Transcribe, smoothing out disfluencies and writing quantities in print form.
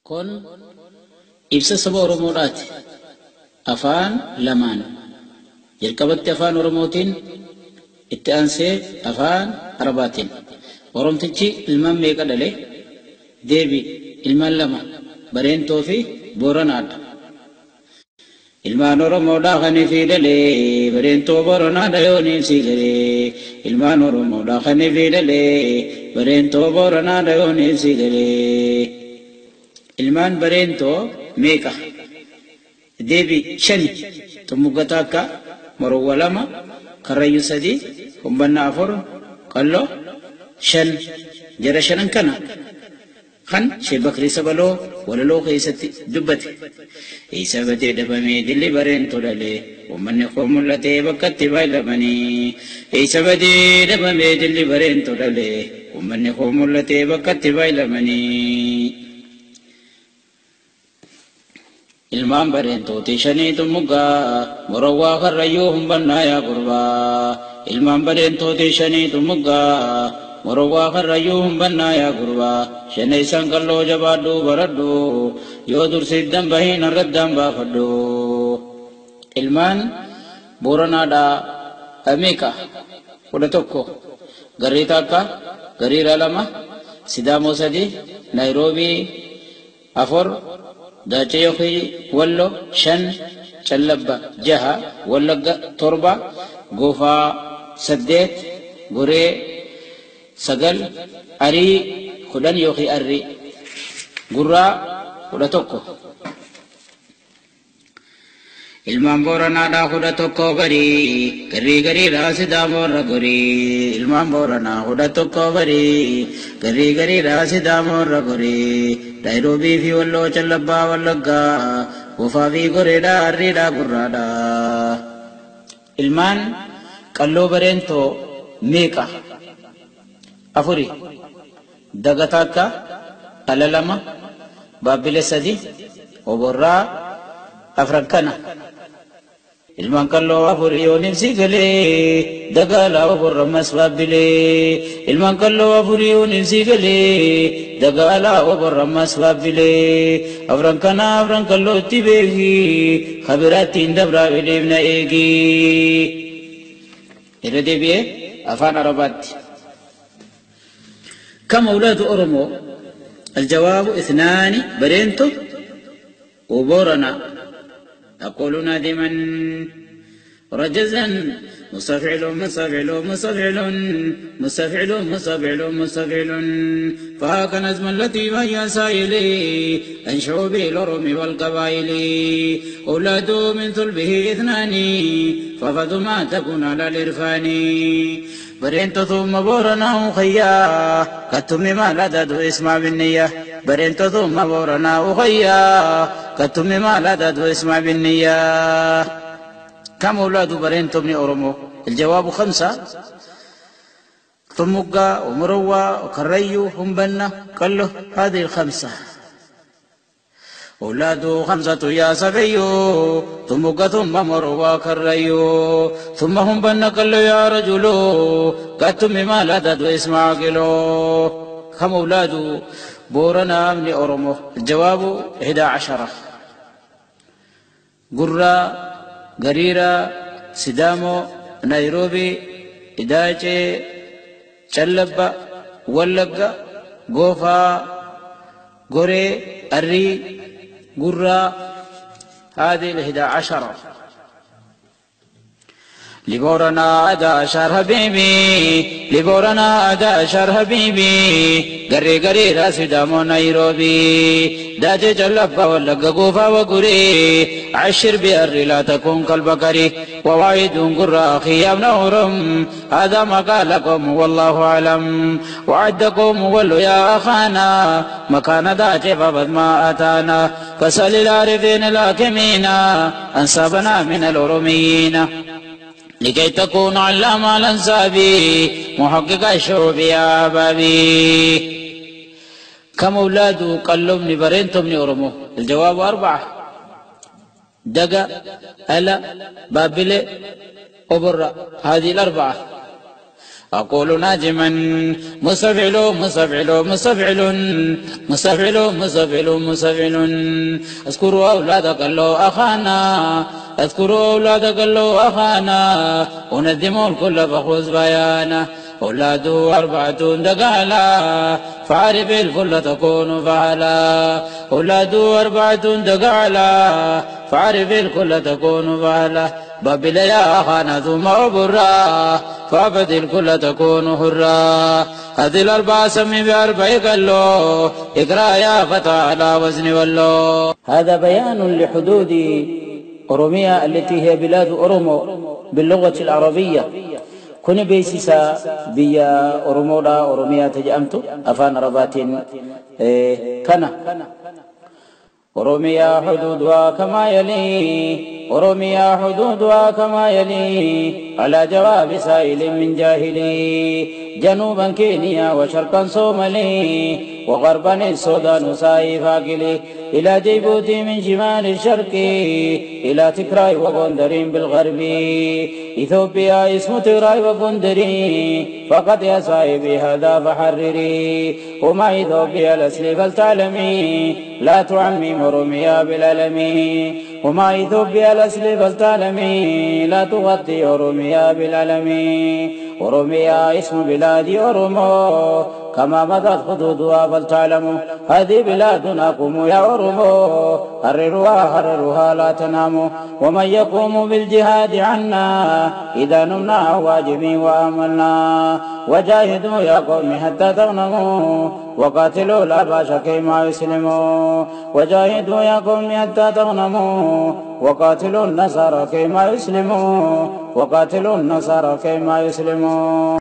Kun ibsa saba Oromoodhaati. Afaan lamaan. Jalqabatti afaan Oromootiin, itti aansee afaan Arabaatiin. Oromtichi ilmaan meeqa dhale? Deebi ilmaan lama, Bareentoo fi Booranaadha. Ilmaan Oromoodhaa kan fi dhalee, Bareentoo Booranaadha yooniin si galee. Ilmaan Oromoodhaa kan fi dhalee, Bareentoo Booranaadha yooniin si galee. Ilmaan Bareentoo meeqa? Deebi shani. Tumuggataa akka Marowwa lama, Karrayyuu sadi, Humbannaa afur, Qalloo shan. Jara shanan kana kan Sheekh Bakrii Sabaloo walaloo keessatti dubbate. Isa badee dhabamee dilli Bareentoo dhalee, uummanni koo mul'atee bakkatti baay'amanii. Isa badee dhabamee dilli Bareentoo dhalee, uummanni koo mul'atee bakkatti baay'amanii. Ilmaan Bareentooti shaniitu muggaa, Marowwaa Karrayyuu Humbannaa yaa gurbaa. Ilmaan Bareentooti shaniitu muggaa, Marowwaa Karrayyuu Humbannaa yaa gurbaa. Shana isaan Qalloo jabaadhu baradhu, yoo dursiiddan bahiin arraddaan baafadhu. Ilmaan Booranaadhaa meeqa? 11. Garriita akka Gariiraa 2, Sidaamoo 3, Naayiroobii 4, Daachee yookiin Wallo 5, Callabba 6, Wallagga 7, Goofaa 8, Goree 9, Arii 10 yookiin Arrii, Gurraa 11. Ilmaan Booranaadhaa 11 garii, Gariidhaa Sidaamoorra gorii. Ilmaan Booranaa 11 garii, Gariidhaa Sidaamoorra gorii. Naayiroobii fi Walloo Callabbaa Wallaggaa, Goofaa fi Goreedhaa Arriidhaa Gurraadhaa. Ilmaan Qalloo Bareentoo meeqa? 4. Dagataa akka Ala 2, Baabbilee 3, Oborraa 4 kana. Ilmaan Qalloo 4 yooniin si galee, Dagaalaa Oborrammas Baabbilee. Ilmaan Qalloo 4 yooniin si galee, Dagaalaa Oborrammas Baabbilee. 4 kana 4 Qallootti beeki, Kabiraattiin dabraa deebna eegi. Irra deebi'ee afaan Arabaatti. كم أولاد أورمو؟ الجواب 2. برينتو وبورنا. أقول نادما رجزا مستفعل مستفعل مستفعل مستفعل مستفعل مستفعل. فهاك نزم التي وهي سائلي أنشأ به الأرم والقبائل. أولاد من صلبه 2 ففض ما تكون على الإرفان. برينتو ثم بورنا أخيا كتم ما لا تدو اسمع بالنية. برينتو ثم بورنا أخيا كتم ما لا تدو اسمع بالنية. كم أولاد برينتو ابن أورمو؟ الجواب 5. طمقة ومروة وكريو همبنة قلو هذه 5. أولاد 5 يا سبيو، طمقة ثم مروة كريو، ثم همبنة قلو يا رجلو، كتم ما لا تدو اسمع قلو. كم أولاد بورنا ابن أورمو؟ الجواب 11. قرى Gariira, Sidaamoo, Naayiroobii, Daachee, Callabba, Wallagga, Goofaa, Goree, Arrii, Gurraa. هذه 11. لبورنا 11 حبيبي، لبورنا 11 حبيبي. Gariira Sidaamoo Naayiroobii، داجي جلبا ولقا قوفا وقري. عشر بأري لا تكون كالبكري، وواعد قرى أخي يا ابن أورم. هذا ما قال لكم والله أعلم، وعدكم ولو يا أخانا. مكان داجي فبد ما أتانا، فسل العارفين الحاكمين أنسابنا من الأرميين. لكي تكون علام الأنسابي محقق الشعوب يا بابي. كم أولاد قلوا ابن برينتو ابن أورمو؟ الجواب 4. دقا، ألا، بابلة، أبرة. هذه 4. أقول ناجما مستفعل مستفعل مستفعل مستفعل مستفعل مستفعل أذكر أولادك الله أخانا أذكر أولادك الله أخانا أندم الكل فخذ بيانا أولاده 4 دقالا فعرف الفل تكون فعلا أولاده 4 دقالا فعرف الكل تكون فعلا بابل يا أخانا ثم عبرا فعبد الكل تكون حرا هذه الأربعة سمي ب4 قلو اقرأ يا فتى على وزن ولو. هذا بيان لحدود أوروميا التي هي بلاد أورومو باللغة العربية. كن بيسيسا بيا أورومولا أوروميا تجأمتو أفان ربات كنا أوروميا حدودها كما يلي أوروميا حدودها كما يلي على جواب سائل من جاهلي جنوبا كينيا وشرقا صومالي وغربا السودان ساي فاقلي إلى جيبوتي من شمال الشرق إلى تكراي وغندرين بالغرب إثيوبيا اسم تكراي وغندرين فقط يا صاحبي هذا فحرري وما إثيوبيا الأصل فلتعلمي لا تعمم أوروميا بالعلمي وما إثيوبيا الأصل فلتعلمي لا تغطي أوروميا بالعلمي أوروميا اسم بلاد أورومو كما مضت حدودها فلتعلموا هذه بلادنا قوموا يا أورومو حرروها لا تناموا ومن يقوم بالجهاد عنا إذا نمنا واجبي وآملنا وجاهدوا يا قوم حتى تغنموا وقاتلوا لا باش كيما يسلموا وجاهدوا يا قوم حتى تغنموا وقاتلوا النصارى كيما يسلموا وقاتلوا النصارى كيما يسلموا.